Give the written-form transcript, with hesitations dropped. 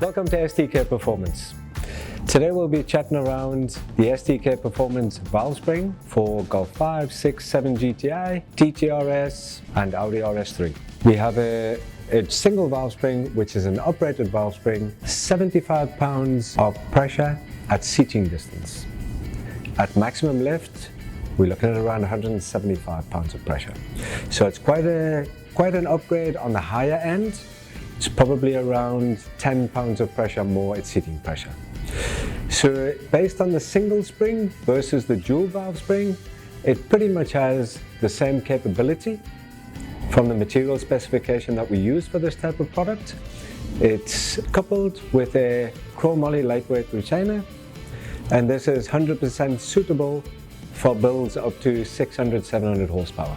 Welcome to STK Performance. Today we'll be chatting around the STK Performance valve spring for Golf 5, 6, 7 GTI, TTRS and Audi RS3. We have a single valve spring, which is an uprated valve spring, 75 pounds of pressure at seating distance. At maximum lift, we're looking at around 175 pounds of pressure. So it's quite an upgrade on the higher end. It's probably around 10 pounds of pressure more at seating pressure. So based on the single spring versus the dual valve spring, it pretty much has the same capability from the material specification that we use for this type of product. It's coupled with a chromoly lightweight retainer, and this is 100% suitable for builds up to 600-700 horsepower.